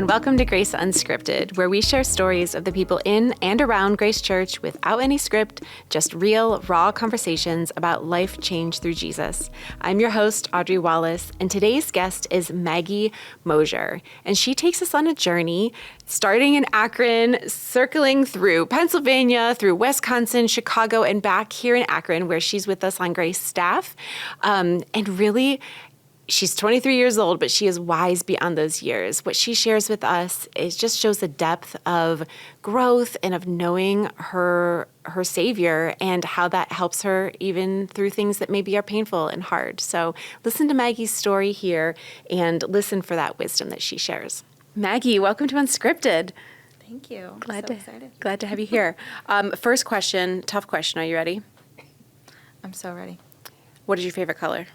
and welcome to Grace Unscripted, where we share stories of the people in and around Grace Church without any script, just real, raw conversations about life change through Jesus. I'm your host, Audrey Wallace, and today's guest is Maggie Moser, and she takes us on a journey starting in Akron, circling through Pennsylvania, through Wisconsin, Chicago, and back here in Akron, where she's with us on Grace staff, and really, she's 23 years old, but she is wise beyond those years. What she shares with us is just shows the depth of growth and of knowing her Savior and how that helps her even through things that maybe are painful and hard. So listen to Maggie's story here and listen for that wisdom that she shares. Maggie, welcome to Unscripted. Thank you. Excited. Glad to have you here. First question, tough question. Are you ready? I'm so ready. What is your favorite color?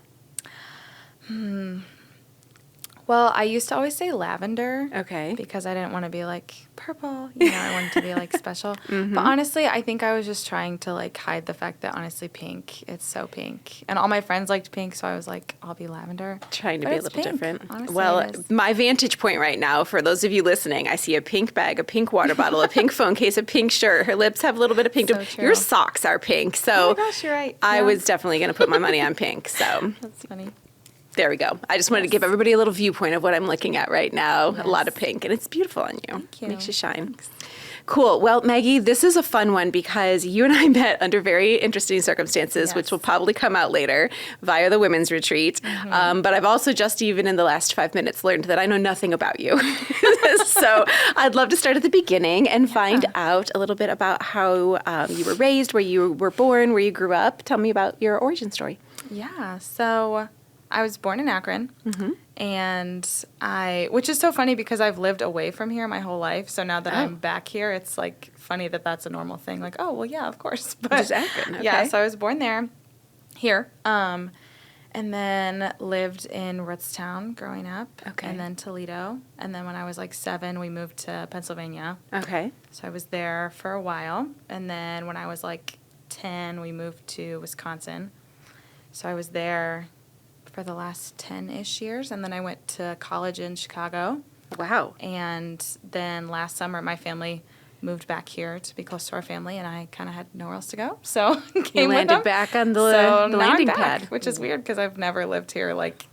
Well, I used to always say lavender. Okay. Because I didn't want to be like purple. I wanted to be like special. Mm-hmm. But honestly, I think I was just trying to like hide the fact that honestly pink, it's so pink. And all my friends liked pink, so I was like, I'll be lavender. Trying to be a little bit different. Honestly, well, my vantage point right now, for those of you listening, I see a pink bag, a pink water bottle, a pink phone case, a pink shirt. Her lips have a little bit of pink. So true. Your socks are pink. So oh my gosh, you're right. I was definitely going to put my money on pink. So that's funny. There we go. I just wanted to give everybody a little viewpoint of what I'm looking at right now. Yes. A lot of pink, and it's beautiful on you. Thank you. Makes you shine. Thanks. Cool. Well, Maggie, this is a fun one because you and I met under very interesting circumstances, Yes. which will probably come out later via the women's retreat. Mm-hmm. But I've also just even in the last 5 minutes learned that I know nothing about you. So I'd love to start at the beginning and find out a little bit about how you were raised, where you were born, where you grew up. Tell me about your origin story. Yeah. So I was born in Akron, Mm-hmm. and which is so funny because I've lived away from here my whole life. So now that I'm back here, it's like funny that that's a normal thing. Like, oh, well, yeah, of course. But Just Akron, okay. Yeah, so I was born here, and then lived in Ritztown growing up, Okay. and then Toledo. And then when I was like 7, we moved to Pennsylvania. Okay. So I was there for a while. And then when I was like 10, we moved to Wisconsin. So I was there for the last 10-ish years, and then I went to college in Chicago. Wow. And then last summer, my family moved back here to be close to our family, and I kind of had nowhere else to go, so You came with landed them. back on the So now I'm landing back, pad. which is weird because I've never lived here like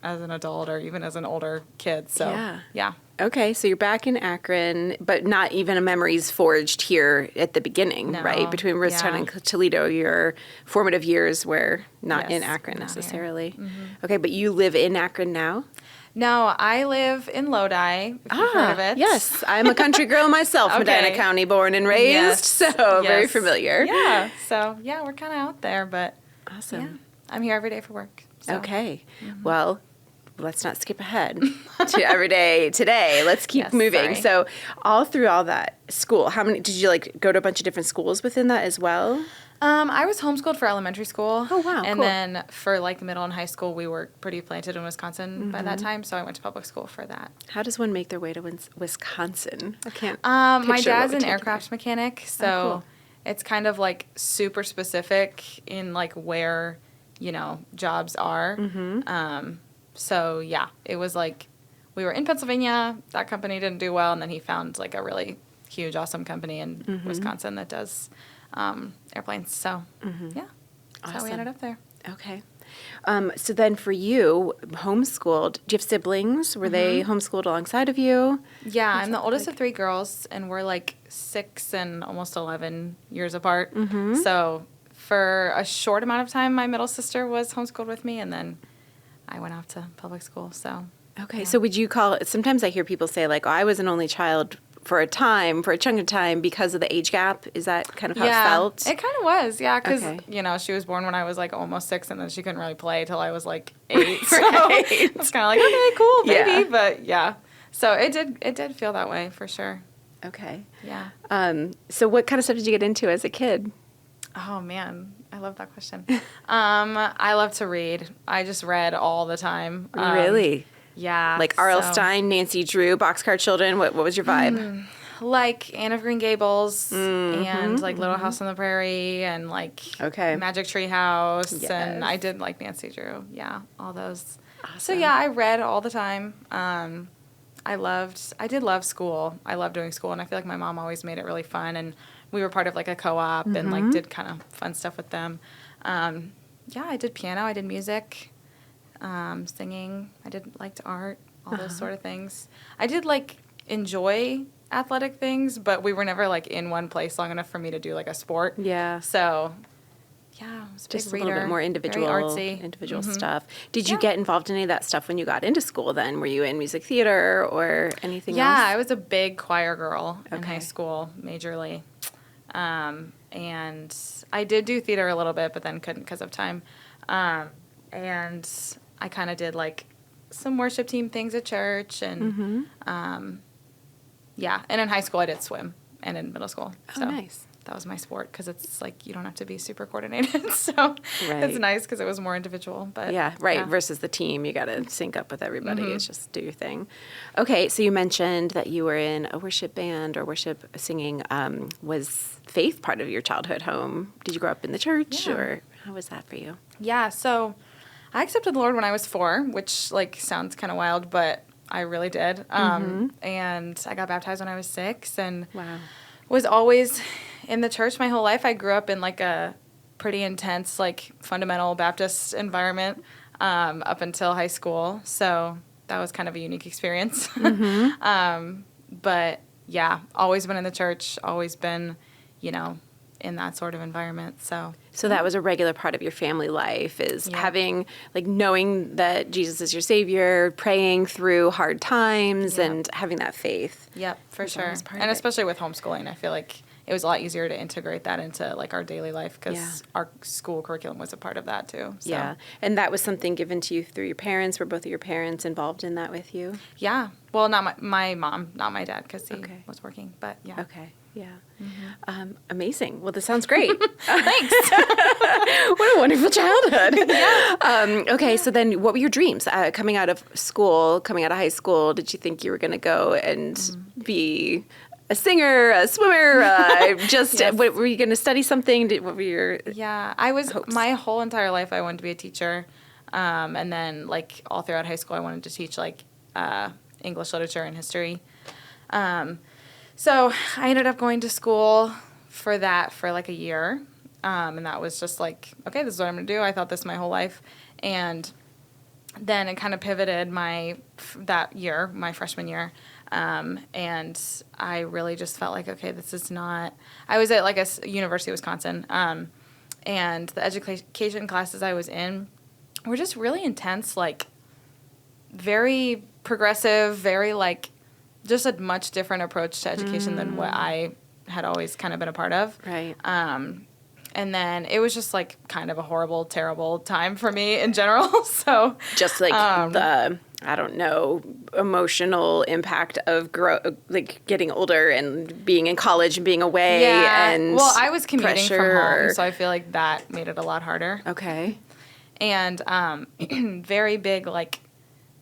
as an adult or even as an older kid. So yeah. Okay, so you're back in Akron, but not even a memories forged here at the beginning, No, right? Between Ritztown yeah. and Toledo, your formative years were not in Yes, Akron not here. necessarily. Mm-hmm. Okay, but you live in Akron now? No, I live in Lodi, if you've heard of it. Yes. I'm a country girl myself, Okay. Medina County, born and raised, Yes, so very yes. familiar. Yeah, so yeah, we're kind of out there, but Awesome. yeah, I'm here every day for work. So. Okay, well, let's not skip ahead to every day today. Let's keep Yes, moving. sorry. So all through all that school, how many, did you like go to a bunch of different schools within that as well? I was homeschooled for elementary school. Oh, wow, And cool. then for like middle and high school, we were pretty planted in Wisconsin by that time, so I went to public school for that. How does one make their way to Wisconsin? I can't My picture dad's what an would take aircraft mechanic, so cool. it's kind of like super specific in like where, jobs are. So yeah, it was like we were in Pennsylvania, that company didn't do well, and then he found like a really huge, awesome company in Wisconsin that does airplanes. So yeah, that's how we Awesome. ended up there. Okay. So then for you, homeschooled, do you have siblings? Were they homeschooled alongside of you? Yeah, I'm the oldest of 3 girls, and we're like 6 and almost 11 years apart. So for a short amount of time, my middle sister was homeschooled with me, and then I went off to public school. So Okay. yeah. So would you call it, sometimes I hear people say like, oh, I was an only child for a chunk of time because of the age gap. Is that kind of how it felt? It kind of was, yeah, because, Okay. she was born when I was, like, almost 6, and then she couldn't really play till I was, like, 8. So Right. it's kind of like, okay, cool, maybe, Yeah. but, yeah. So it did feel that way, for sure. Okay. Yeah. So what kind of stuff did you get into as a kid? Oh, man, I love that question. I love to read. I just read all the time. Really? Yeah. Like R.L. so- Stine, Nancy Drew, Boxcar Children. What was your vibe? Like Anne of Green Gables and like Little House on the Prairie and like Okay. Magic Tree House Yes. and I did like Nancy Drew. Yeah, all those. So Awesome. yeah, I read all the time. I did love school. I loved doing school, and I feel like my mom always made it really fun, and we were part of like a co-op and like did kind of fun stuff with them. Yeah, I did piano, I did music, singing, I liked art, all those sort of things. I did like enjoy athletic things, but we were never like in one place long enough for me to do like a sport. Yeah. So yeah, I was Just big a little bit more individual, very artsy. individual stuff. Did you get involved in any of that stuff when you got into school then? Were you in music theater or anything else? Yeah, I was a big choir girl in high Okay. school, majorly. And I did do theater a little bit, but then couldn't because of time. And I kind of did like some worship team things at church, and yeah. And in high school, I did swim, and in middle school. Oh, So nice. that was my sport because it's like you don't have to be super coordinated, so it's nice because it was more individual. But Yeah, right. Versus the team, you got to sync up with everybody. It's just do your thing. Okay, so you mentioned that you were in a worship band or worship singing. Was faith part of your childhood home? Did you grow up in the church, or how was that for you? Yeah, so I accepted the Lord when I was 4, which like sounds kind of wild, but I really did. And I got baptized when I was 6, and Wow. was always in the church my whole life. I grew up in like a pretty intense, like fundamental Baptist environment up until high school. So that was kind of a unique experience. But yeah, always been in the church, always been, in that sort of environment. So that was a regular part of your family life, is having, like, knowing that Jesus is your Savior, praying through hard times, and having that faith. Yep, for That's sure. always part And of it. especially with homeschooling, I feel like it was a lot easier to integrate that into like our daily life because our school curriculum was a part of that too. So. Yeah. And that was something given to you through your parents. Were both of your parents involved in that with you? Yeah. Well, not my mom, not my dad, because he Okay. was working. But yeah. Okay. Yeah. Amazing. Well, this sounds great. Thanks. What a wonderful childhood. Okay, so then what were your dreams? Coming out of high school, did you think you were going to go and be a singer, a swimmer, what, were you going to study something? What were your Yeah. hopes? My whole entire life, I wanted to be a teacher. And then, like, all throughout high school, I wanted to teach, like, English literature and history. So I ended up going to school for that for like a year. And that was just like, okay, this is what I'm going to do. I thought this my whole life. And then it kind of pivoted my freshman year. And I really just felt like, okay, this is not, I was at like a University of Wisconsin. And the education classes I was in were just really intense, like very progressive, very like, just a much different approach to education than what I had always kind of been a part of. Right. And then it was just like kind of a horrible, terrible time for me in general. So just like the, I don't know, emotional impact of like getting older and being in college and being away. yeah. And well, I was commuting from pressure. home, so I feel like that made it a lot harder. Okay. And very big, like,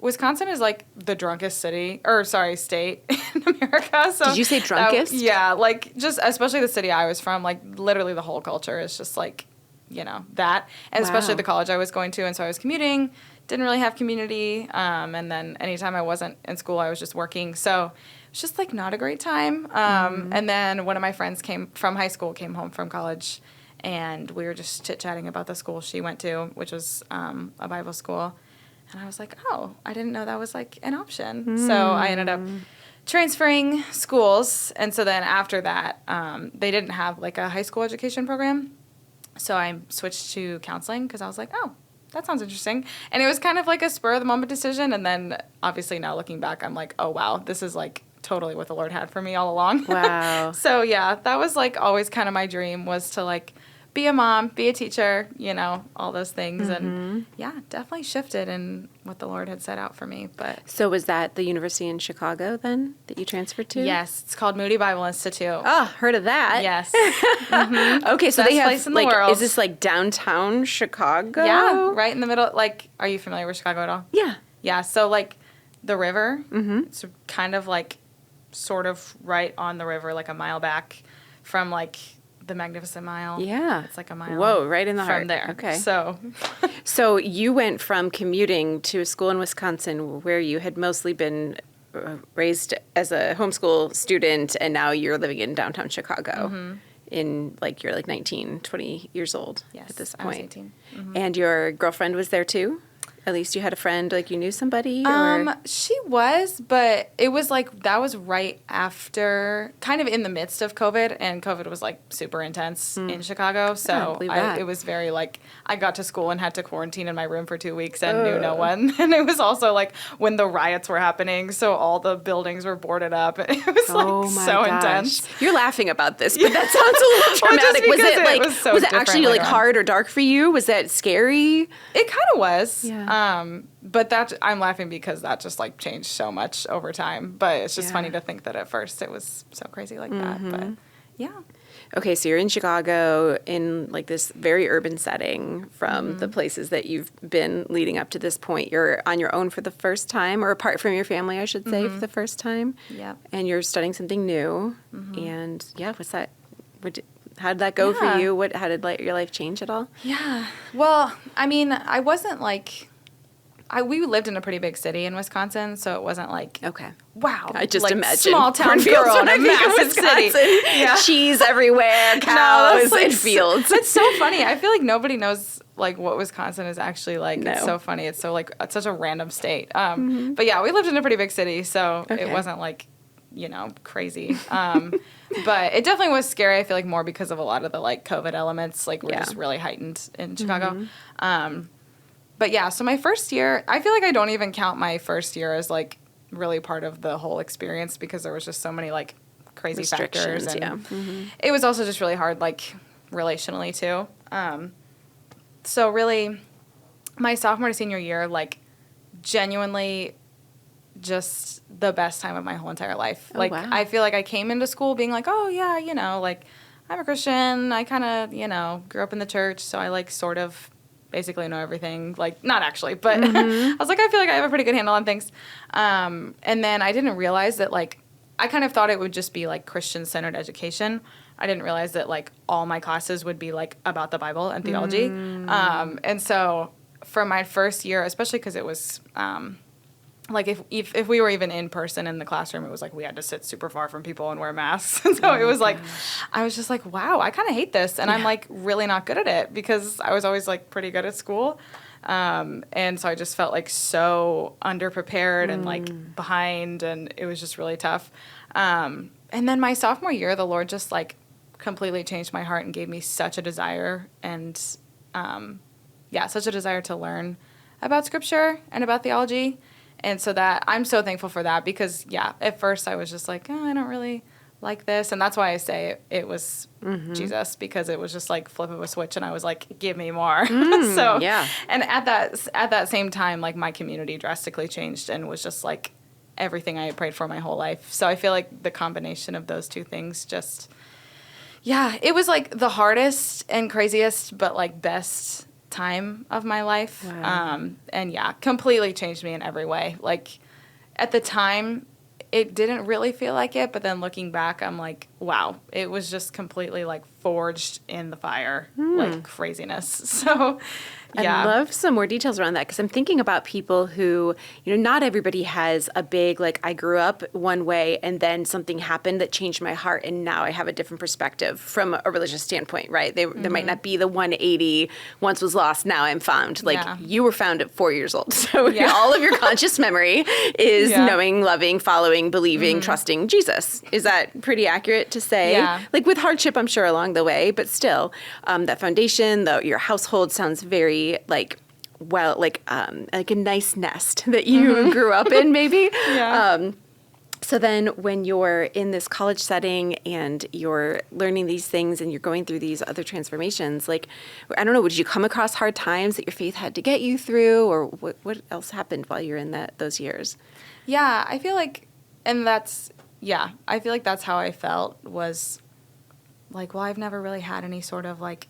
Wisconsin is like the drunkest state in America. So Did you say drunkest? Yeah, like just especially the city I was from, like literally the whole culture is just like, that. And especially Wow. the college I was going to, and so I was commuting, didn't really have community, and then anytime I wasn't in school, I was just working. So it was just like not a great time. And then one of my friends came home from college, and we were just chit-chatting about the school she went to, which was a Bible school. And I was like, oh, I didn't know that was, like, an option. So I ended up transferring schools. And so then after that, they didn't have, like, a high school education program. So I switched to counseling because I was like, oh, that sounds interesting. And it was kind of like a spur-of-the-moment decision. And then, obviously, now looking back, I'm like, oh, wow, this is, like, totally what the Lord had for me all along. Wow. So, yeah, that was, like, always kind of my dream was to, like, be a mom, be a teacher, all those things. And yeah, definitely shifted in what the Lord had set out for me. But So was that the university in Chicago then that you transferred to? yes, it's called Moody Bible Institute. Oh, heard of that. Yes. Okay, so Best they have, place in the like, world. is this like downtown Chicago? Yeah, right in the middle. Like, are you familiar with Chicago at all? Yeah. Yeah, so like the river, it's kind of like sort of right on the river, like a mile back from like the Magnificent Mile. Yeah. It's like a mile. Whoa, right in the heart. From there. Okay. So you went from commuting to a school in Wisconsin where you had mostly been raised as a homeschool student, and now you're living in downtown Chicago. In like you're like 19, 20 years old at this point. I was 18. And your girlfriend was there too? At least you had a friend, like you knew somebody? Or? She was, but it was like, that was right after, kind of in the midst of COVID, and COVID was like super intense in Chicago. So it was very like, I got to school and had to quarantine in my room for 2 weeks and knew no one. And it was also like when the riots were happening, so all the buildings were boarded up. It was so intense. You're laughing about this, but that sounds a little traumatic. Was it actually like hard or dark for you? Was that scary? It kind of was. Yeah. But I'm laughing because that just like changed so much over time. But it's just funny to think that at first it was so crazy like that. But yeah. Okay, so you're in Chicago in like this very urban setting from the places that you've been leading up to this point. You're on your own for the first time, or apart from your family, I should say, for the first time. Yeah. And you're studying something new. And what's that? How did that go for you? How did your life change at all? Yeah. Well, I mean, I wasn't like... we lived in a pretty big city in Wisconsin, so it wasn't like, wow. I just like imagine small town girl in a massive city. Yeah. Cheese everywhere, cows, and fields. It's so funny. I feel like nobody knows like what Wisconsin is actually like. No. It's so funny. It's so like, it's such a random state. But yeah, we lived in a pretty big city, so it wasn't like, crazy. But it definitely was scary. I feel like more because of a lot of the like COVID elements, like were just really heightened in Chicago. But yeah, so my first year, I feel like I don't even count my first year as like really part of the whole experience because there was just so many like crazy factors. And it was also just really hard, like relationally too. So really my sophomore to senior year, like genuinely just the best time of my whole entire life. I feel like I came into school being like, oh yeah, like I'm a Christian. I kind of, grew up in the church. So I like sort of basically know everything, like not actually, but I was like, I feel like I have a pretty good handle on things. And then I didn't realize that like, I kind of thought it would just be like Christian-centered education. I didn't realize that like all my classes would be like about the Bible and theology. And so for my first year, especially because it was, like if we were even in person in the classroom, it was like we had to sit super far from people and wear masks. And so it was like, I was just like, wow, I kind of hate this. And I'm like really not good at it because I was always like pretty good at school. And so I just felt like so underprepared and like behind, and it was just really tough. And then my sophomore year, the Lord just like completely changed my heart and gave me such a desire and, such a desire to learn about Scripture and about theology. And so that I'm so thankful for that because, at first I was just like, I don't really like this. And that's why I say it was Jesus, because it was just like flip of a switch and I was like, give me more. And at that same time, like my community drastically changed and was just like everything I had prayed for my whole life. So I feel like the combination of those two things just, it was like the hardest and craziest, but like best time of my life. Wow. And completely changed me in every way. Like at the time it didn't really feel like it, but then looking back I'm like, wow, it was just completely like forged in the fire, like craziness. So I'd love some more details around that because I'm thinking about people who, not everybody has a big, like, I grew up one way and then something happened that changed my heart and now I have a different perspective from a religious standpoint, right? There might not be the 180, once was lost, now I'm found. Like, you were found at 4 years old. So all of your conscious memory is knowing, loving, following, believing, trusting Jesus. Is that pretty accurate to say? Yeah. Like, with hardship, I'm sure, along the way, but still, that foundation, your household sounds very like a nice nest that you grew up in, maybe. So then when you're in this college setting and you're learning these things and you're going through these other transformations, like, I don't know, did you come across hard times that your faith had to get you through, or what else happened while you're in those years? Yeah, I feel like, and that's, I feel like that's how I felt was like, well, I've never really had any sort of like,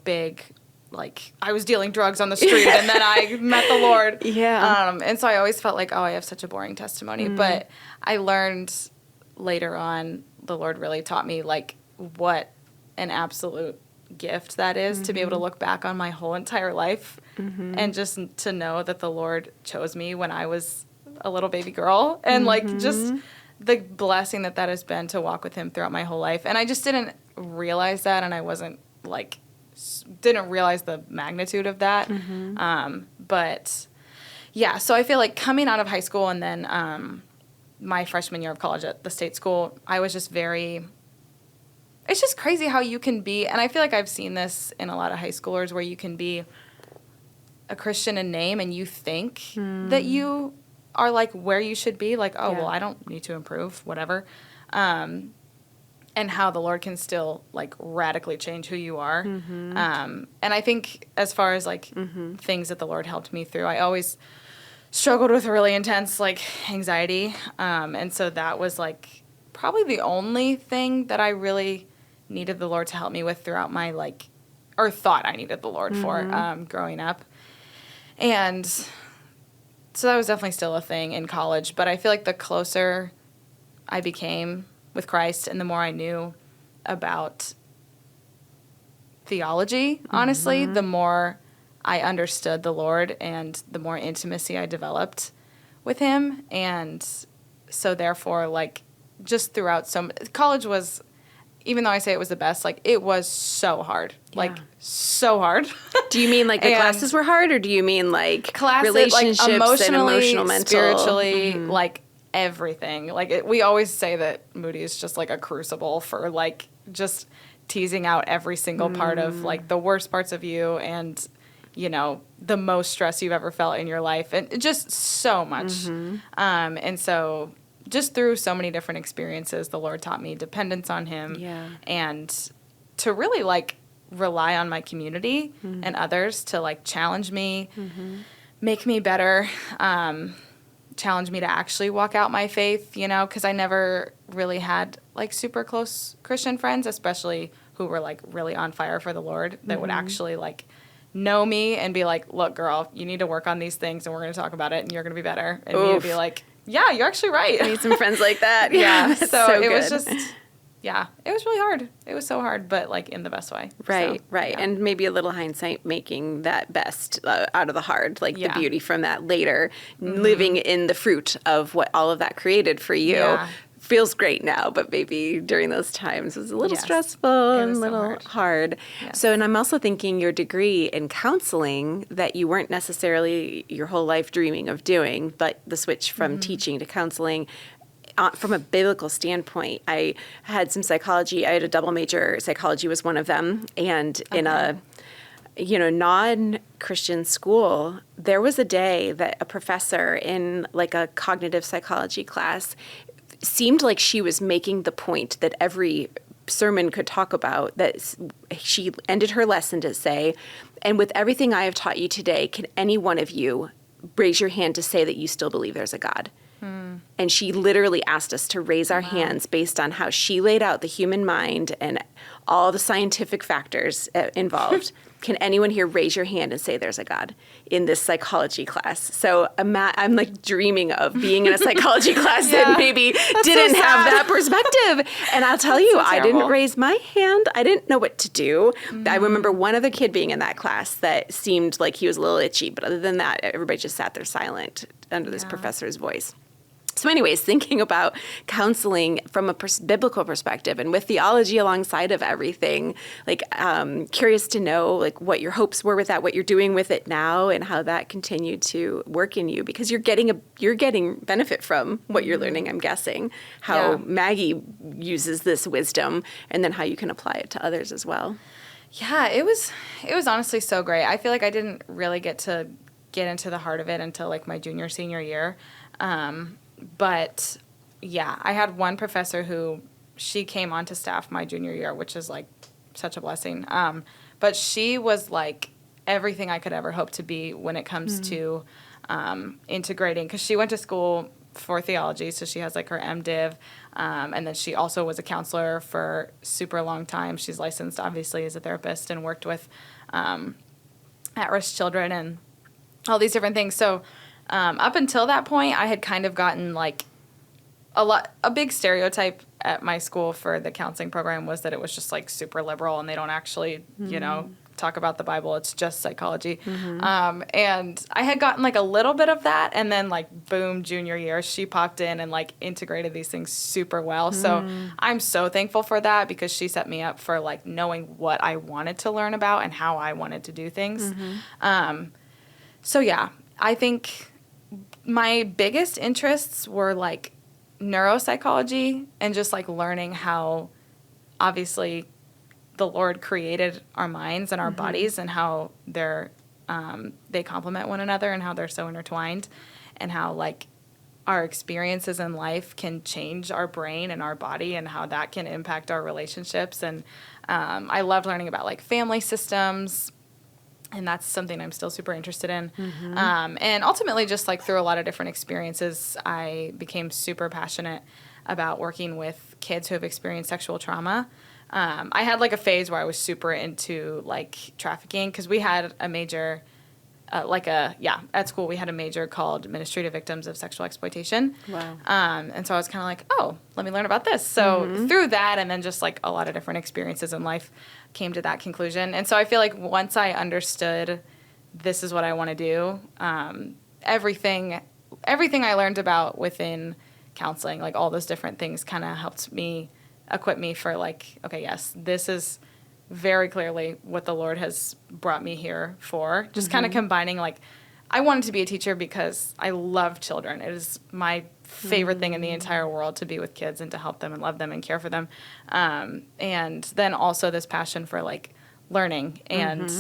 big, like I was dealing drugs on the street and then I met the Lord. And so I always felt like, I have such a boring testimony. But I learned later on, the Lord really taught me like what an absolute gift that is to be able to look back on my whole entire life and just to know that the Lord chose me when I was a little baby girl. And, like, just the blessing that has been to walk with him throughout my whole life. And I just didn't realize that, and I wasn't, like, didn't realize the magnitude of that. But, yeah, so I feel like coming out of high school and then my freshman year of college at the state school, I was just it's just crazy how you can be, and I feel like I've seen this in a lot of high schoolers, where you can be a Christian in name and you think that you are, like, where you should be, like, well, I don't need to improve, whatever. And how the Lord can still, like, radically change who you are. And I think as far as, like, things that the Lord helped me through, I always struggled with really intense, like, anxiety. And so that was, like, probably the only thing that I really needed the Lord to help me with throughout my, like, or thought I needed the Lord for growing up. And so that was definitely still a thing in college. But I feel like the closer I became with Christ and the more I knew about theology, honestly, the more I understood the Lord and the more intimacy I developed with him. And so therefore, like, just throughout college was, even though I say it was the best, like, it was so hard. Like, so hard. Do you mean, like, the classes were hard, or do you mean, like, classes, relationships, like, emotionally, and emotional, mental? Spiritually, like, everything. Like, we always say that Moody is just, like, a crucible for, like, just teasing out every single part of, like, the worst parts of you and, you know, the most stress you've ever felt in your life. And just so much. And so just through so many different experiences, the Lord taught me dependence on him and to really, like, rely on my community and others to, like, challenge me, make me better, challenge me to actually walk out my faith, you know, because I never really had, like, super close Christian friends, especially who were, like, really on fire for the Lord, that would actually, like, know me and be like, look, girl, you need to work on these things and we're going to talk about it and you're going to be better. And me to be like, yeah, you're actually right. I need some friends like that. So it was just, it was really hard. It was so hard, but, like, in the best way. Right. Yeah. And maybe a little hindsight making that best out of the hard, like the beauty from that later, living in the fruit of what all of that created for you. Feels great now, but maybe during those times it was a little stressful and a little hard. So, and I'm also thinking your degree in counseling that you weren't necessarily your whole life dreaming of doing, but the switch from teaching to counseling, from a biblical standpoint, I had some psychology. I had a double major. Psychology was one of them. And in a, you know, non-Christian school, there was a day that a professor in, like, a cognitive psychology class seemed like she was making the point that every sermon could talk about, that she ended her lesson to say, and with everything I have taught you today, can any one of you raise your hand to say that you still believe there's a God? And she literally asked us to raise our hands based on how she laid out the human mind and all the scientific factors involved. Can anyone here raise your hand and say there's a God in this psychology class? So I'm like dreaming of being in a psychology class that maybe didn't have that perspective. And I'll tell you, I didn't raise my hand. I didn't know what to do. I remember one other kid being in that class that seemed like he was a little itchy. But other than that, everybody just sat there silent under this professor's voice. So anyways, thinking about counseling from a biblical perspective and with theology alongside of everything, like, curious to know, like, what your hopes were with that, what you're doing with it now, and how that continued to work in you, because you're getting benefit from what you're learning, I'm guessing, how Maggie uses this wisdom and then how you can apply it to others as well. Yeah, it was honestly so great. I feel like I didn't really get into the heart of it until, like, my junior, senior year. But, yeah, I had one professor who, she came onto staff my junior year, which is, like, such a blessing. But she was, like, everything I could ever hope to be when it comes to integrating. Because she went to school for theology, so she has, like, her MDiv. And then she also was a counselor for super long time. She's licensed, obviously, as a therapist and worked with at-risk children and all these different things. So up until that point, I had kind of gotten, like, a big stereotype at my school for the counseling program was that it was just, like, super liberal and they don't actually, you know, talk about the Bible. It's just psychology. And I had gotten like a little bit of that. And then like, boom, junior year, she popped in and like integrated these things super well. So I'm so thankful for that because she set me up for like knowing what I wanted to learn about and how I wanted to do things. So yeah, I think my biggest interests were like neuropsychology and just like learning how obviously the Lord created our minds and our bodies and how they complement one another and how they're so intertwined and how like our experiences in life can change our brain and our body and how that can impact our relationships. And I loved learning about like family systems. And that's something I'm still super interested in. And ultimately, just like through a lot of different experiences, I became super passionate about working with kids who have experienced sexual trauma. I had like a phase where I was super into like trafficking because we had a major, at school we had a major called Ministry to Victims of Sexual Exploitation. Wow. And so I was kind of like, oh, let me learn about this. So through that and then just like a lot of different experiences in life came to that conclusion. And so I feel like once I understood this is what I want to do, everything I learned about within counseling, like all those different things kind of helped me equip me for like, okay, yes, this is very clearly what the Lord has brought me here for. Just kind of combining like, I wanted to be a teacher because I love children. It is my favorite thing in the entire world to be with kids and to help them and love them and care for them. And then also this passion for like learning and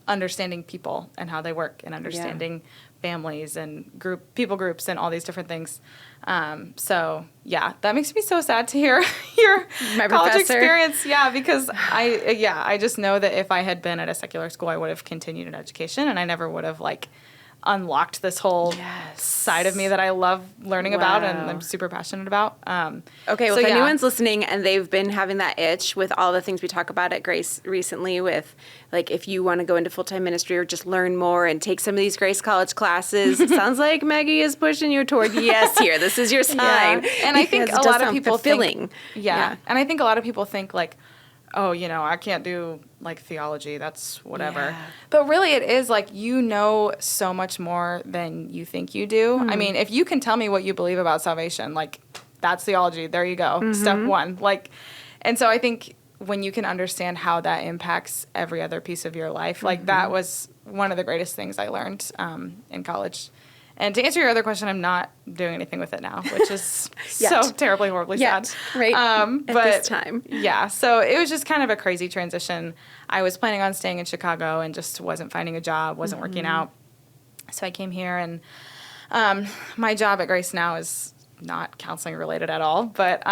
understanding people and how they work and understanding families and people groups and all these different things. So yeah, that makes me so sad to hear your My college professor. experience. Yeah, because I just know that if I had been at a secular school, I would have continued in education and I never would have like unlocked this whole side of me that I love learning about and I'm super passionate about. Okay, well, so if yeah. anyone's listening and they've been having that itch with all the things we talk about at Grace recently with, like, if you want to go into full-time ministry or just learn more and take some of these Grace College classes, it sounds like Maggie is pushing you toward yes here. This is your sign. Yeah. And I think a lot of people think... Yeah. And I think a lot of people think, like, oh, I can't do, like, theology. That's whatever. Yeah. But really it is, like, you know so much more than you think you do. I mean, if you can tell me what you believe about salvation, like, that's theology. There you go. Step one. Like, and so I think when you can understand how that impacts every other piece of your life, like, that was one of the greatest things I learned in college. And to answer your other question, I'm not doing anything with it now, which is so terribly, horribly sad. Right. At this time. Yeah. So it was just kind of a crazy transition. I was planning on staying in Chicago and just wasn't finding a job, wasn't working out. So I came here, and my job at Grace now is not counseling related at all. But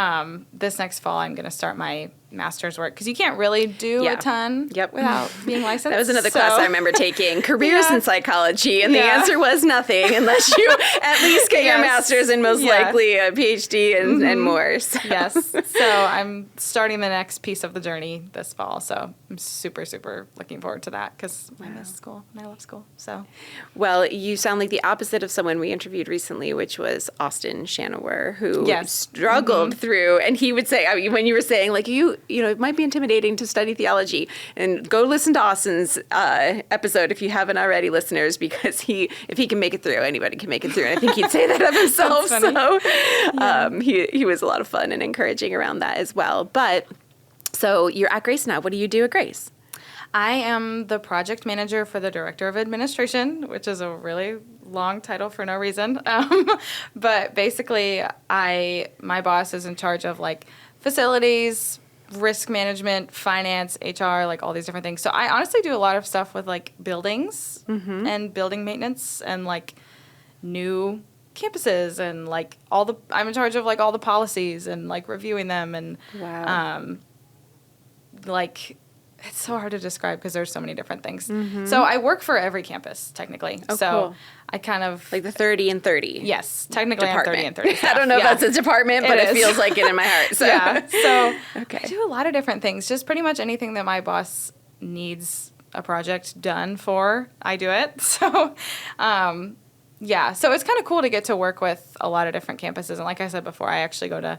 this next fall, I'm going to start my master's work because you can't really do a ton without being licensed. That was another class I remember taking, careers in psychology, and the answer was nothing unless you at least get your master's and most likely a PhD and more. So. Yes. So I'm starting the next piece of the journey this fall. So I'm super, super looking forward to that because I miss school and I love school. So, well, you sound like the opposite of someone we interviewed recently, which was Austin Shanower, who struggled through, and he would say, I mean, when you were saying like it might be intimidating to study theology, and go listen to Austin's episode if you haven't already, listeners, because if he can make it through, anybody can make it through. And I think he'd say that of himself. So he was a lot of fun and encouraging around that as well. But so you're at Grace now. What do you do at Grace? I am the project manager for the Director of Administration, which is a really long title for no reason. But basically, my boss is in charge of like facilities, risk management, finance, HR, like all these different things. So I honestly do a lot of stuff with like buildings and building maintenance and like new campuses and like I'm in charge of like all the policies and like reviewing them and like it's so hard to describe because there's so many different things. So I work for every campus technically. Oh, so cool. I kind of like the 30 and 30. Yes, technically department. I'm 30 and 30 staff. I don't know if that's a department, but it feels like it in my heart. So. Yeah. So okay. I do a lot of different things. Just pretty much anything that my boss needs a project done for, I do it. So so it's kind of cool to get to work with a lot of different campuses. And like I said before, I actually go to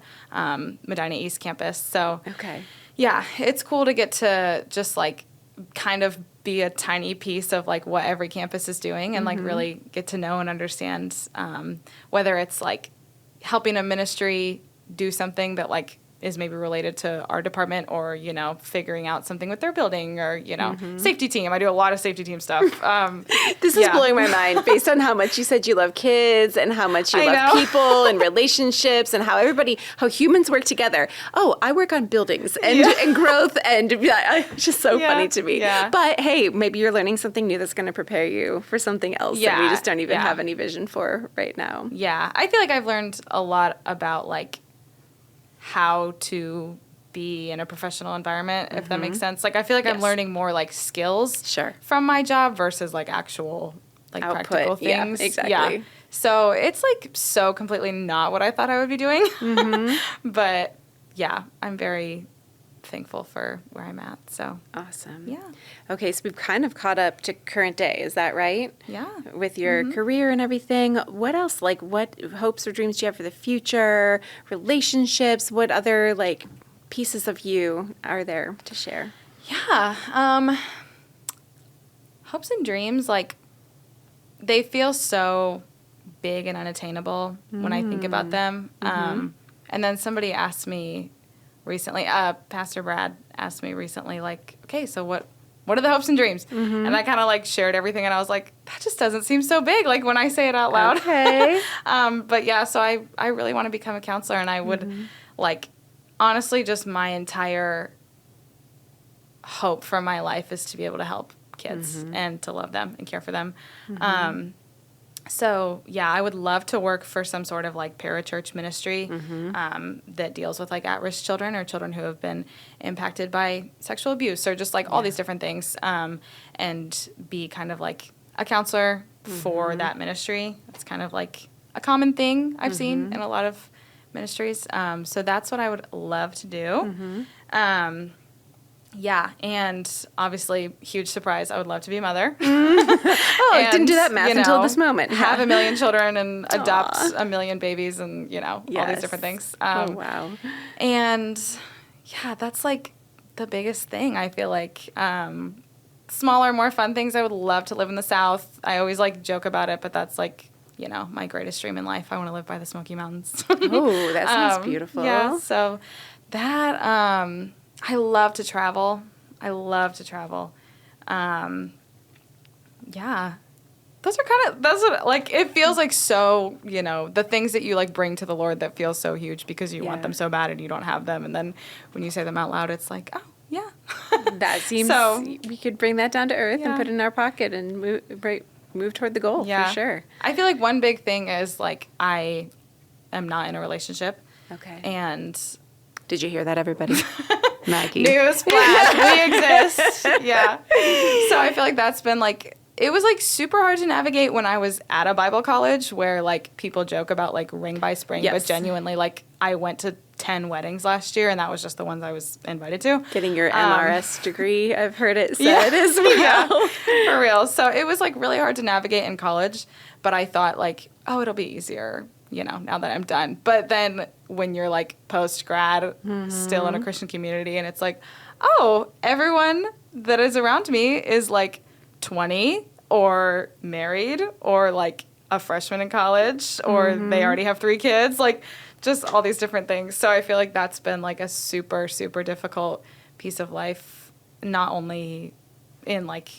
Medina East campus. So okay. Yeah, it's cool to get to just like kind of be a tiny piece of like what every campus is doing and like really get to know and understand whether it's like helping a ministry do something that like is maybe related to our department or, you know, figuring out something with their building or, you know, safety team. I do a lot of safety team stuff. This is blowing my mind based on how much you said you love kids and how much you love people and relationships and how humans work together. Oh, I work on buildings and growth and it's just so funny to me. Yeah. But hey, maybe you're learning something new that's going to prepare you for something else that we just don't even have any vision for right now. Yeah. I feel like I've learned a lot about like how to be in a professional environment, if that makes sense. Like, I feel like I'm learning more, like, skills from my job versus, like, actual, like, output, practical things. Yeah, exactly. Yeah. So it's, like, so completely not what I thought I would be doing. But, yeah, I'm very thankful for where I'm at, so. Awesome. Yeah. Okay, so we've kind of caught up to current day, is that right? Yeah. With your career and everything. What else, like, what hopes or dreams do you have for the future? Relationships? What other, like, pieces of you are there to share? Yeah. Hopes and dreams, like, they feel so big and unattainable when I think about them. And then somebody asked me recently, Pastor Brad asked me recently, like, okay, so what are the hopes and dreams? And I kind of, like, shared everything, and I was like, that just doesn't seem so big, like, when I say it out loud. Okay. But, yeah, so I really want to become a counselor, and I would, like, honestly, just my entire hope for my life is to be able to help kids and to love them and care for them. So, yeah, I would love to work for some sort of, like, parachurch ministry that deals with, like, at-risk children or children who have been impacted by sexual abuse or just, like, all these different things and be kind of, like, a counselor for that ministry. It's kind of, like, a common thing I've seen in a lot of ministries. So that's what I would love to do. Yeah, and obviously, huge surprise, I would love to be a mother. I didn't do that math until this moment. Have 1 million children and adopt 1 million babies and, you know, all these different things. Oh, wow. And, yeah, that's, like, the biggest thing, I feel like. Smaller, more fun things. I would love to live in the South. I always, like, joke about it, but that's, like, you know, my greatest dream in life. I want to live by the Smoky Mountains. Oh, that sounds beautiful. Yeah, so that... I love to travel. Yeah. Those are that's what, like, it feels like so, you know, the things that you, like, bring to the Lord that feel so huge because you want them so bad and you don't have them. And then when you say them out loud, it's like, oh, yeah. That seems, so, we could bring that down to earth and put it in our pocket and move toward the goal, for sure. I feel like one big thing is, like, I am not in a relationship. Okay. And... Did you hear that, everybody? Maggie. Newsflash, we exist. Yeah. So I feel like that's been, like, it was, like, super hard to navigate when I was at a Bible college where, like, people joke about, like, ring by spring, but genuinely, like, I went to 10 weddings last year, and that was just the ones I was invited to. Getting your MRS degree, I've heard it said as well. Yeah, for real. So it was, like, really hard to navigate in college, but I thought, like, oh, it'll be easier, you know, now that I'm done. But then when you're, like, post-grad, still in a Christian community, and it's like, oh, everyone that is around me is, like, 20 or married or, like, a freshman in college or they already have 3 kids. Like, just all these different things. So I feel like that's been, like, a super, super difficult piece of life, not only in, like,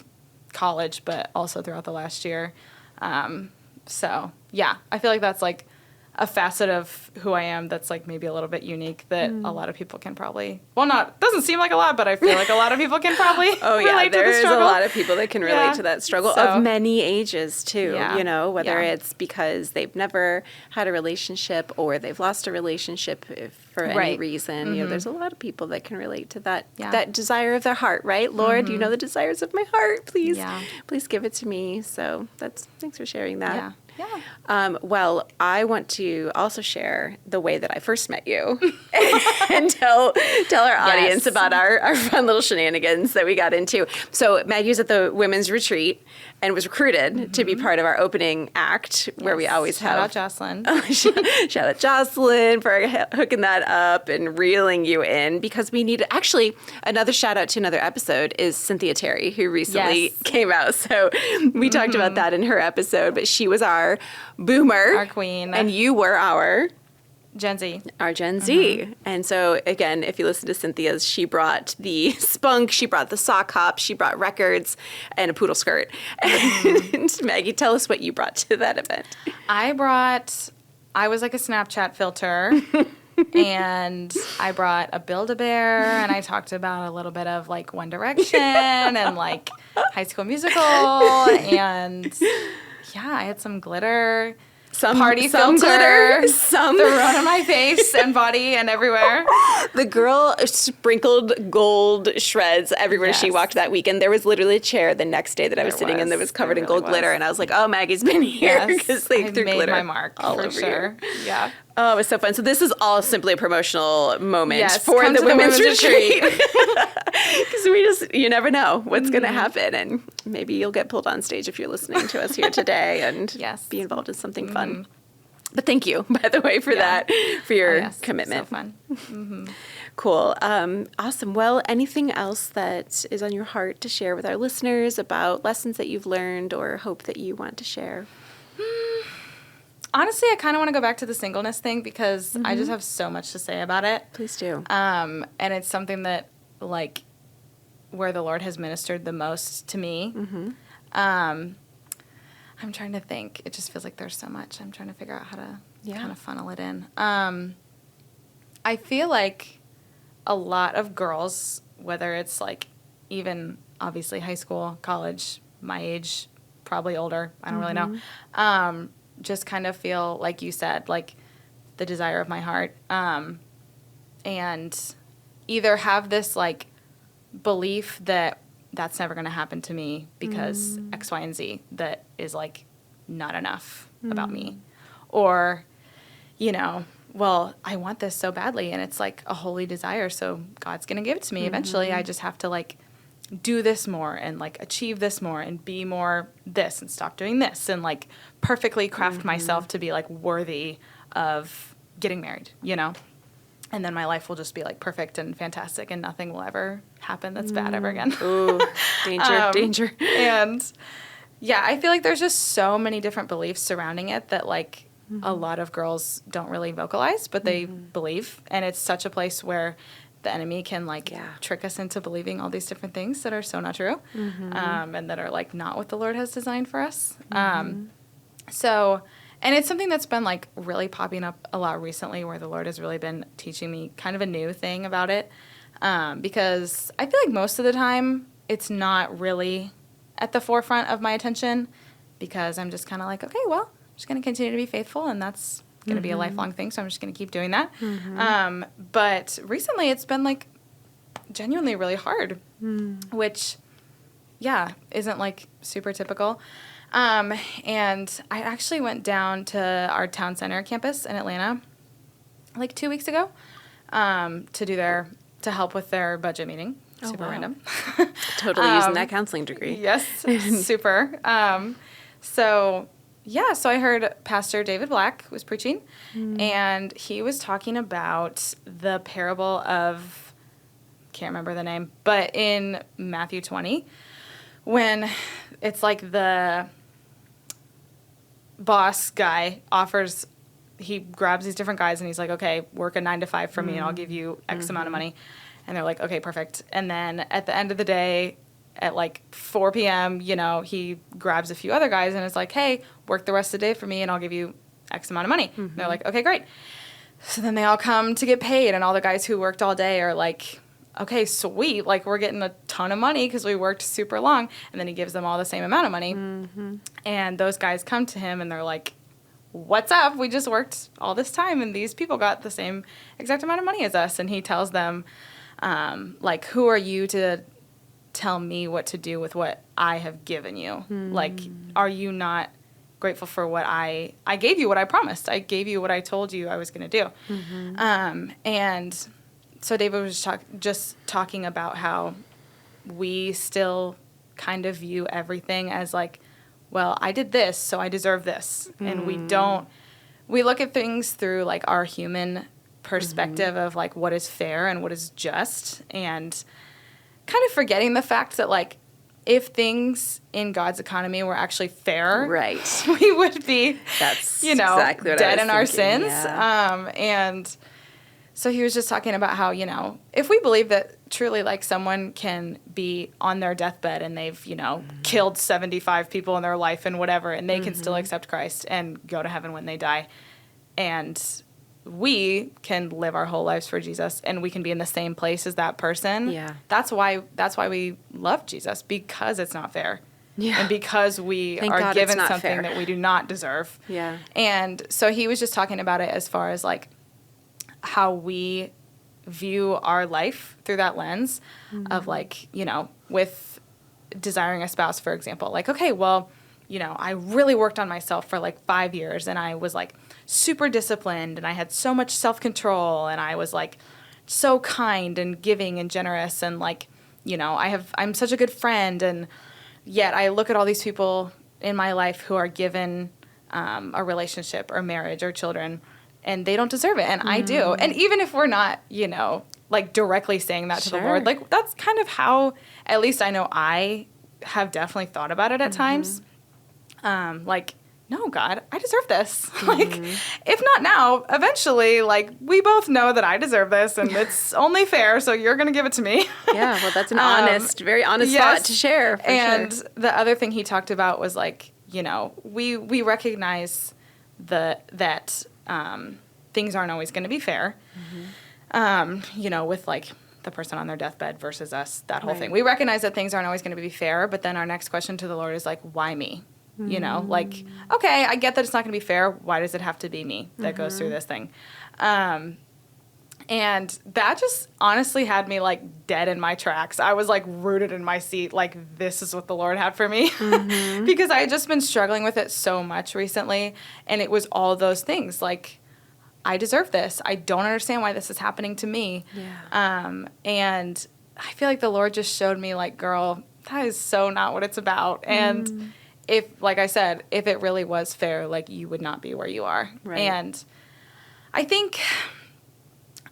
college, but also throughout the last year. So, yeah, I feel like that's, like, a facet of who I am that's, like, maybe a little bit unique that a lot of people can probably, doesn't seem like a lot, but I feel like a lot of people can probably relate to the struggle. There's a lot of people that can relate to that struggle of many ages, too, you know, whether it's because they've never had a relationship or they've lost a relationship for any reason. You know, there's a lot of people that can relate to that, that desire of their heart, right? Lord, you know the desires of my heart. Please give it to me. So thanks for sharing that. Well, I want to also share the way that I first met you and tell our audience about our fun little shenanigans that we got into. So Maggie was at the women's retreat and was recruited to be part of our opening act, where we always Shout out Jocelyn. Shout out Jocelyn for hooking that up and reeling you in, because we needed, actually, another shout out to another episode is Cynthia Terry, who recently came out. So we talked about that in her episode, but she was our boomer. Our queen. And you were our Gen Z. Our Gen Z. And so, again, if you listen to Cynthia's, she brought the spunk, she brought the sock hop, she brought records, and a poodle skirt. And Maggie, tell us what you brought to that event. I was like a Snapchat filter. And I brought a Build-A-Bear, and I talked about a little bit of, like, One Direction and, like, High School Musical. And, yeah, I had some glitter. Some filter, glitter, some thrown on my face and body and everywhere. The girl sprinkled gold shreds everywhere she walked that weekend. There was literally a chair the next day that I was sitting in that was covered in gold glitter, and I was like, "Oh, Maggie's been here because they threw glitter my mark all over sure. You. Yeah. Oh, it was so fun. So this is all simply a promotional moment for the women's retreat. Because you never know what's going to happen. And maybe you'll get pulled on stage if you're listening to us here today and be involved in something fun. But thank you, by the way, for that, for your commitment. So fun. Cool. Awesome. Well, anything else that is on your heart to share with our listeners about lessons that you've learned or hope that you want to share? Honestly, I kind of want to go back to the singleness thing because I just have so much to say about it. Please do. And it's something that, like, where the Lord has ministered the most to me. I'm trying to think. It just feels like there's so much. I'm trying to figure out how to kind of funnel it in. I feel like a lot of girls, whether it's, like, even obviously high school, college, my age, probably older, I don't really know, just kind of feel, like you said, like the desire of my heart, and either have this, like, belief that that's never going to happen to me because X, Y, and Z that is, like, not enough about me. Or, you know, well, I want this so badly, and it's, like, a holy desire, so God's going to give it to me eventually. I just have to, like, do this more and, like, achieve this more and be more this and stop doing this and, like, perfectly craft myself to be, like, worthy of getting married, you know? And then my life will just be, like, perfect and fantastic and nothing will ever happen that's bad ever again. Ooh, danger. And, yeah, I feel like there's just so many different beliefs surrounding it that, like, a lot of girls don't really vocalize, but they believe. And it's such a place where the enemy can, like, trick us into believing all these different things that are so not true, and that are, like, not what the Lord has designed for us. So, and it's something that's been, like, really popping up a lot recently where the Lord has really been teaching me kind of a new thing about it, because I feel like most of the time it's not really at the forefront of my attention because I'm just kind of like, okay, well, I'm just going to continue to be faithful, and that's going to be a lifelong thing, so I'm just going to keep doing that. But recently it's been, like, genuinely really hard, which, isn't, like, super typical. And I actually went down to our town center campus in Atlanta, like, 2 weeks ago, to help with their budget meeting. Super random. Totally using that counseling degree. Yes, super. So I heard Pastor David Black was preaching, and he was talking about the parable of, can't remember the name, but in Matthew 20, when it's like the boss guy he grabs these different guys and he's like, okay, work a 9 to 5 for me and I'll give you X amount of money. And they're like, okay, perfect. And then at the end of the day, at like 4 p.m., you know, he grabs a few other guys and is like, hey, work the rest of the day for me and I'll give you X amount of money. And they're like, okay, great. So then they all come to get paid, and all the guys who worked all day are like, okay, sweet. Like, we're getting a ton of money because we worked super long. And then he gives them all the same amount of money. And those guys come to him and they're like, what's up? We just worked all this time and these people got the same exact amount of money as us. And he tells them, like, who are you to tell me what to do with what I have given you? Like, are you not grateful for what I gave you what I promised. I gave you what I told you I was going to do. And so David was just talking about how we still kind of view everything as like, well, I did this, so I deserve this. And we look at things through like our human perspective of like what is fair and what is just, and kind of forgetting the fact that like if things in God's economy were actually fair, right, we would be, that's exactly dead in our sins. Yeah. And so he was just talking about how, if we believe that truly like someone can be on their deathbed and they've, killed 75 people in their life and whatever, and they can still accept Christ and go to heaven when they die. And we can live our whole lives for Jesus and we can be in the same place as that person. Yeah. That's why we love Jesus, because it's not fair. Yeah. And because we are given something that we do not deserve. Yeah. And so he was just talking about it as far as like how we view our life through that lens of like, with desiring a spouse, for example, like, okay, well, I really worked on myself for like 5 years and I was like super disciplined and I had so much self-control and I was like so kind and giving and generous and like, I'm such a good friend, and yet I look at all these people in my life who are given a relationship or marriage or children, and they don't deserve it, and I do. And even if we're not, like directly saying that to the Lord, like that's kind of how, at least I know I have definitely thought about it at times. Like, no, God, I deserve this. Like, if not now, eventually, like, we both know that I deserve this, and it's only fair, so you're going to give it to me. Yeah, well, that's an very honest thought to share, for and sure. The other thing he talked about was, like, we recognize that things aren't always going to be fair, with, like, the person on their deathbed versus us, that whole thing. We recognize that things aren't always going to be fair, but then our next question to the Lord is, like, why me? Like, okay, I get that it's not going to be fair. Why does it have to be me that goes through this thing? And that just honestly had me, like, dead in my tracks. I was, like, rooted in my seat, like, this is what the Lord had for me. Because I had just been struggling with it so much recently, and it was all those things. Like, I deserve this. I don't understand why this is happening to me. Yeah. And I feel like the Lord just showed me, like, girl, that is so not what it's about. And if, like I said, if it really was fair, like, you would not be where you are. Right. And I think,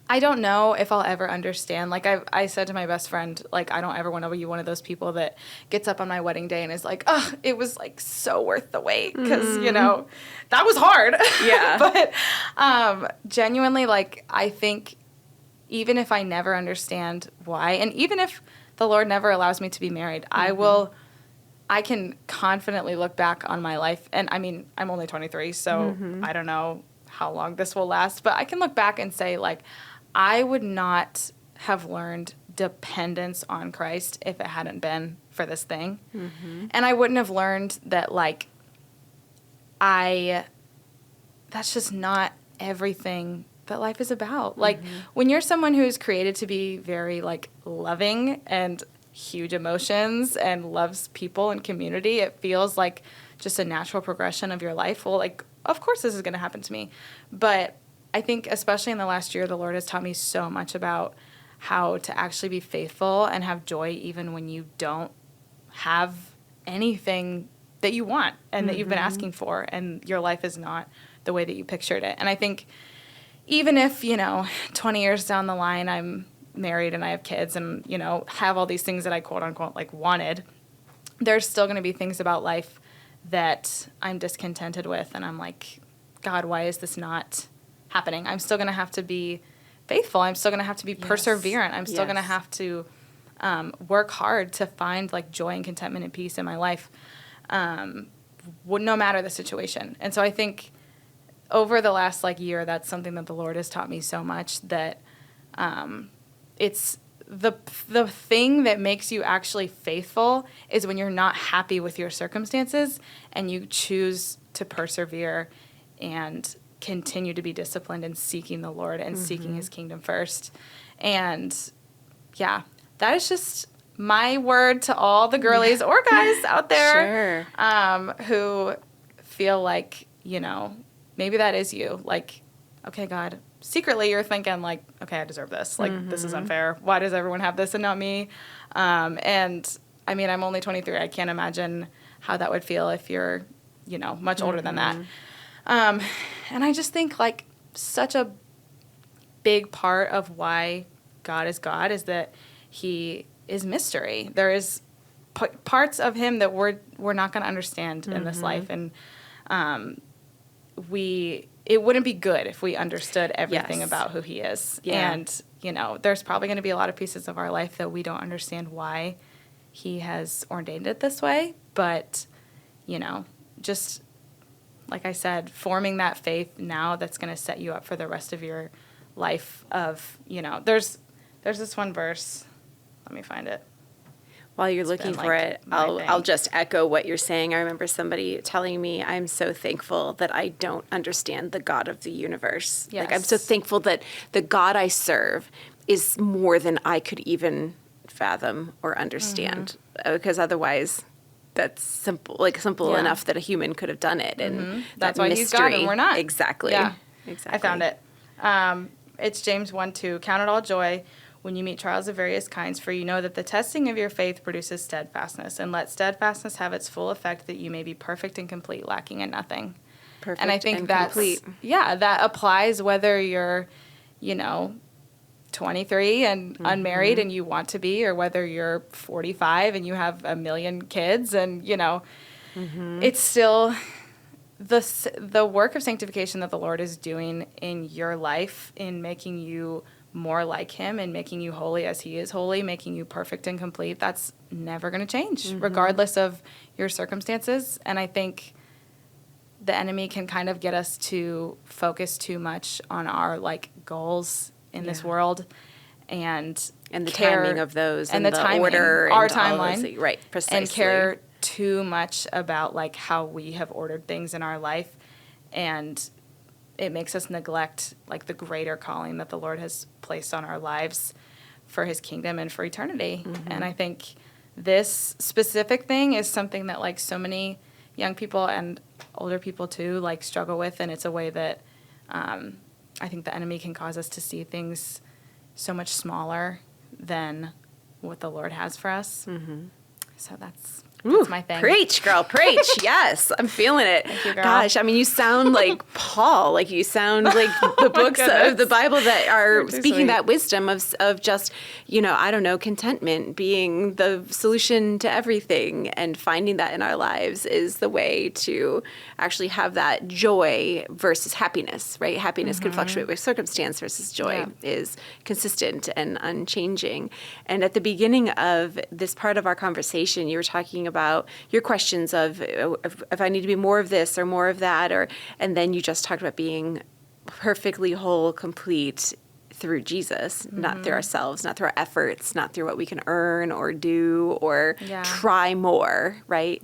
I don't know if I'll ever understand. Like, I said to my best friend, like, I don't ever want to be one of those people that gets up on my wedding day and is like, oh, it was, like, so worth the wait. Because, that was hard. Yeah. But genuinely, like, I think even if I never understand why, and even if the Lord never allows me to be married, I can confidently look back on my life. And I mean, I'm only 23, so I don't know how long this will last, but I can look back and say, like, I would not have learned dependence on Christ if it hadn't been for this thing. And I wouldn't have learned that, like, that's just not everything that life is about. Like, when you're someone who's created to be very, like, loving and huge emotions and loves people and community, it feels like just a natural progression of your life. Well, like, of course this is going to happen to me. But I think especially in the last year, the Lord has taught me so much about how to actually be faithful and have joy even when you don't have anything that you want and that you've been asking for, and your life is not the way that you pictured it. And I think even if, 20 years down the line, I'm married and I have kids and, have all these things that I quote unquote like wanted, there's still going to be things about life that I'm discontented with. And I'm like, God, why is this not happening? I'm still going to have to be faithful. I'm still going to have to be perseverant. I'm still going to have to work hard to find like joy and contentment and peace in my life, no matter the situation. And so I think over the last like year, that's something that the Lord has taught me so much, that it's the thing that makes you actually faithful is when you're not happy with your circumstances and you choose to persevere and continue to be disciplined in seeking the Lord and seeking his kingdom first. And yeah, that is just my word to all the girlies or guys out there who feel like, maybe that is you. Like, okay, God, secretly you're thinking like, okay, I deserve this. Like, this is unfair. Why does everyone have this and not me? And I mean, I'm only 23. I can't imagine how that would feel if you're, much older than that. And I just think like such a big part of why God is that he is mystery. There is parts of him that we're not going to understand in this life. And it wouldn't be good if we understood everything about who he is. Yeah. And, there's probably going to be a lot of pieces of our life that we don't understand why he has ordained it this way. But, just like I said, forming that faith now that's going to set you up for the rest of your life of, there's this one verse. Let me find it. While you're looking for it, I'll just echo what you're saying. I remember somebody telling me, I'm so thankful that I don't understand the God of the universe. Yes. Like, I'm so thankful that the God I serve is more than I could even fathom or understand. Because otherwise, that's simple enough that a human could have done it. And that's why he's God and we're not. Exactly. Yeah. Exactly. I found it. It's James 1:2. Count it all joy when you meet trials of various kinds, for you know that the testing of your faith produces steadfastness, and let steadfastness have its full effect, that you may be perfect and complete, lacking in nothing. Perfect and I think and that's complete. Yeah, that applies whether you're, 23 and unmarried and you want to be, or whether you're 45 and you have a million kids, and it's still the work of sanctification that the Lord is doing in your life, in making you more like him and making you holy as he is holy, making you perfect and complete. That's never going to change, regardless of your circumstances. And I think the enemy can kind of get us to focus too much on our goals in this world, and the timing of those, and the timing, order, our and timeline, those, right? Precisely, and care too much about how we have ordered things in our life, and it makes us neglect the greater calling that the Lord has placed on our lives for his kingdom and for eternity. And I think this specific thing is something that so many young people and older people too struggle with, and it's a way that I think the enemy can cause us to see things so much smaller than what the Lord has for us. So that's my thing. Preach, girl, preach. Yes, I'm feeling it. Thank you, girl. Gosh, I mean, you sound like Paul. You sound like the books of the Bible that are speaking sweet. that wisdom of just, I don't know, contentment being the solution to everything, and finding that in our lives is the way to actually have that joy versus happiness, right? Happiness can fluctuate with circumstance, versus joy is consistent and unchanging. And at the beginning of this part of our conversation, you were talking about your questions of if I need to be more of this or more of that, and then you just talked about being perfectly whole, complete through Jesus, not through ourselves, not through our efforts, not through what we can earn or do or try more, right?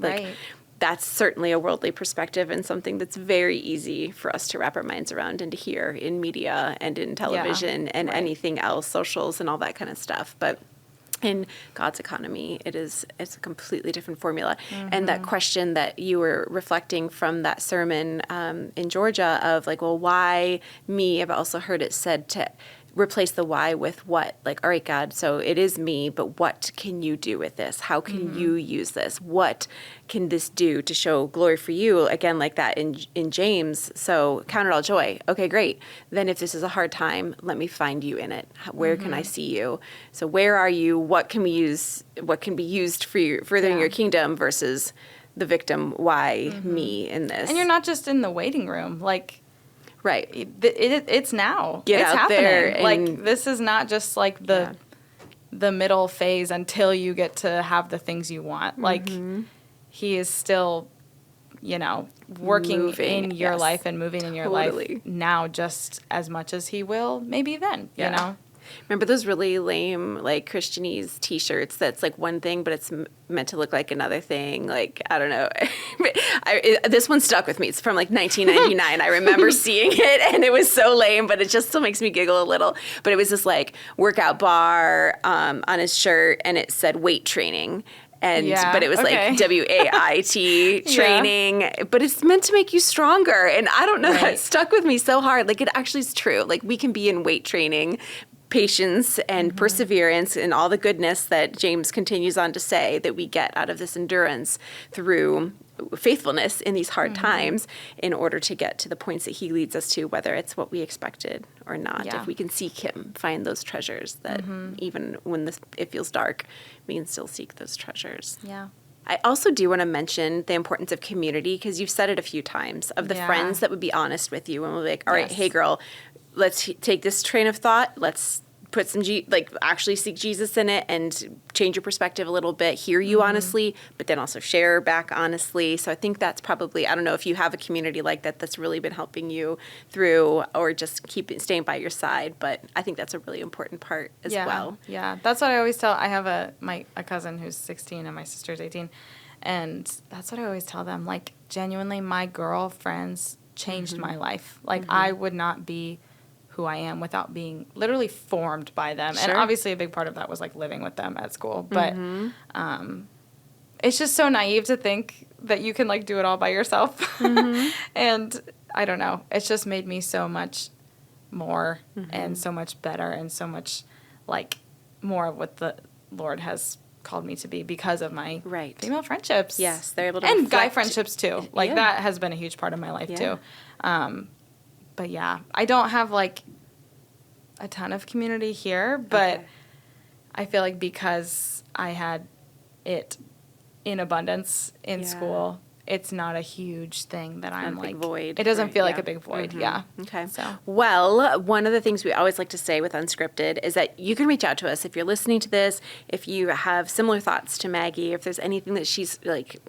That's certainly a worldly perspective, and something that's very easy for us to wrap our minds around and to hear in media and in television and anything else, socials and all that kind of stuff. But in God's economy, it's a completely different formula. And that question that you were reflecting from that sermon in Georgia of well, why me? I've also heard it said to replace the why with what. All right, God, so it is me, but what can you do with this? How can you use this? What can this do to show glory for you? Again, like that in James. So count it all joy. Okay, great. Then if this is a hard time, let me find you in it. Where can I see you? So where are you? What can we use? What can be used for you, furthering your kingdom versus the victim? Why me in this? And you're not just in the waiting room. Right. It's now. Get it's out happening. there. And this is not just the middle phase until you get to have the things you want. He is still, working moving in your life and moving in your life now just as much as he will maybe then, you know? Remember those really lame, Christianese T-shirts that's one thing, but it's meant to look like another thing? I don't know. This one stuck with me. It's from 1999. I remember seeing it, and it was so lame, but it just still makes me giggle a little. But it was this workout bar on his shirt, and it said weight training. but it was like WAIT training, but it's meant to make you stronger. And I don't know, that stuck with me so hard. Like, it actually is true. Like, we can be in weight training, patience and perseverance and all the goodness that James continues on to say that we get out of this endurance through faithfulness in these hard times in order to get to the points that he leads us to, whether it's what we expected or not. If we can seek him, find those treasures that even when it feels dark, we can still seek those treasures. Yeah. I also do want to mention the importance of community, because you've said it a few times, of the friends that would be honest with you and will be like, all right, hey girl, let's take this train of thought. Let's put some, actually seek Jesus in it and change your perspective a little bit, hear you honestly, but then also share back honestly. So I think that's probably, I don't know if you have a community like that that's really been helping you through, or just staying by your side, but I think that's a really important part as well. Yeah, that's what I always tell. I have a cousin who's 16 and my sister's 18, and that's what I always tell them. Like, genuinely, my girlfriends changed my life. Like, I would not be who I am without being literally formed by them. And obviously a big part of that was like living with them at school. But it's just so naive to think that you can like do it all by yourself. And I don't know. It's just made me so much more and so much better and so much like more of what the Lord has called me to be because of my female friendships. Yes, they're able to and guy friendships too. Like that has been a huge part of my life too. But yeah, I don't have like a ton of community here, but I feel like because I had it in abundance in school, it's not a huge thing that I'm like, void. It doesn't feel like a big void. Okay. So. Well, one of the things we always like to say with Unscripted is that you can reach out to us if you're listening to this, if you have similar thoughts to Maggie, if there's anything that she's like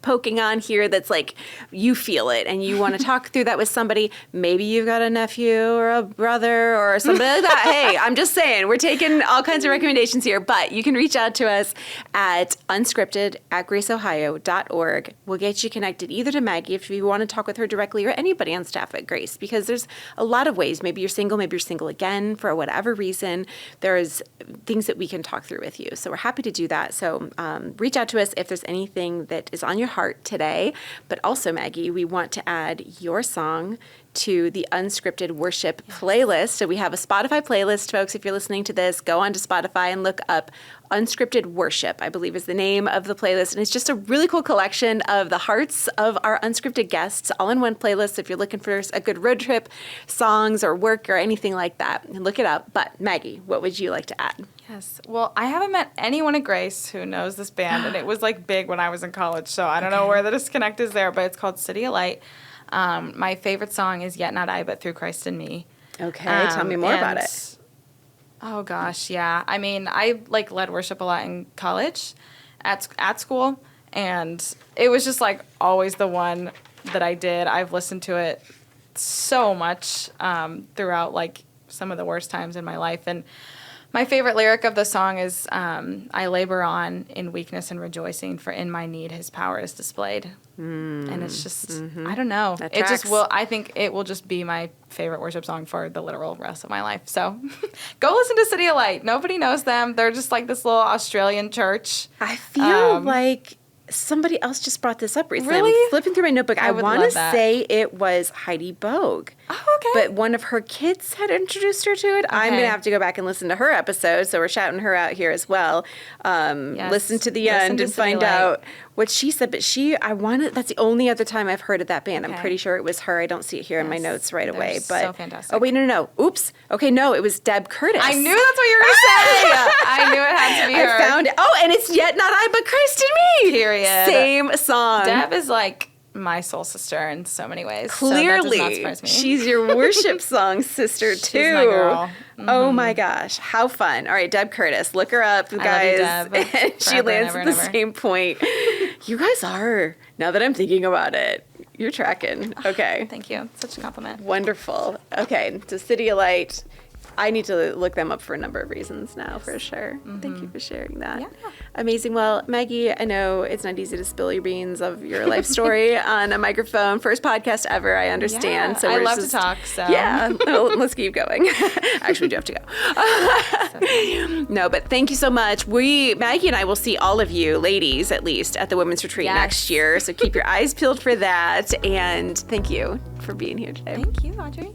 poking on here that's like you feel it and you want to talk through that with somebody. Maybe you've got a nephew or a brother or somebody like that. Hey, I'm just saying, we're taking all kinds of recommendations here, but you can reach out to us at unscripted@graceohio.org. We'll get you connected either to Maggie if you want to talk with her directly, or anybody on staff at Grace, because there's a lot of ways. Maybe you're single again for whatever reason. There's things that we can talk through with you. So we're happy to do that. So reach out to us if there's anything that is on your heart today. But also, Maggie, we want to add your song to the Unscripted Worship playlist. So we have a Spotify playlist, folks. If you're listening to this, go onto Spotify and look up Unscripted Worship, I believe is the name of the playlist. And it's just a really cool collection of the hearts of our unscripted guests all in one playlist. So if you're looking for a good road trip, songs or work or anything like that, look it up. But Maggie, what would you like to add? Yes. Well, I haven't met anyone at Grace who knows this band, and it was like big when I was in college. So I don't know where the disconnect is there, but it's called City of Light. My favorite song is Yet Not I, But Through Christ in Me. Okay, tell me more about it. Oh, gosh, yeah. I mean, I, like, led worship a lot in college, at school, and it was just, like, always the one that I did. I've listened to it so much throughout, like, some of the worst times in my life, and my favorite lyric of the song is, I labor on in weakness and rejoicing, for in my need his power is displayed. And it's just, I don't know. It just will, I think it will just be my favorite worship song for the literal rest of my life. So go listen to City of Light. Nobody knows them. They're just like this little Australian church. I feel like somebody else just brought this up recently. Really? I'm flipping through my notebook. I want to say it was Heidi Bogue. Oh, okay. But one of her kids had introduced her to it. Okay. I'm going to have to go back and listen to her episode, so we're shouting her out here as well. Listen to the end and find out what she said. But that's the only other time I've heard of that band. Okay. I'm pretty sure it was her. I don't see it here in my notes right away. But so fantastic. Oh, wait, no. Oops. Okay, no, it was Deb Curtis. I knew that's what you were going to say. I knew it had to be her. I found it. Oh, and it's Yet Not I, But Christ in Me. Period. Same song. Deb is like my soul sister in so many ways. Clearly, so that does not surprise me. She's your worship song sister too. She's my girl. Oh my gosh, how fun! All right, Deb Curtis, look her up, guys. I love you, Deb. And she lands at the same point. You guys are. Now that I'm thinking about it, you're tracking. Okay. Thank you. Such a compliment. Wonderful. Okay, so City of Light. I need to look them up for a number of reasons now, for sure. Thank you for sharing that. Yeah. Amazing. Well, Maggie, I know it's not easy to spill your beans of your life story on a microphone. First podcast ever, I understand. Yeah, so I love to talk, so. Yeah, well, let's keep going. Actually, we do have to go. No, but thank you so much. Maggie and I will see all of you, ladies at least, at the Women's Retreat next year. So keep your eyes peeled for that. And thank you for being here today. Thank you, Audrey.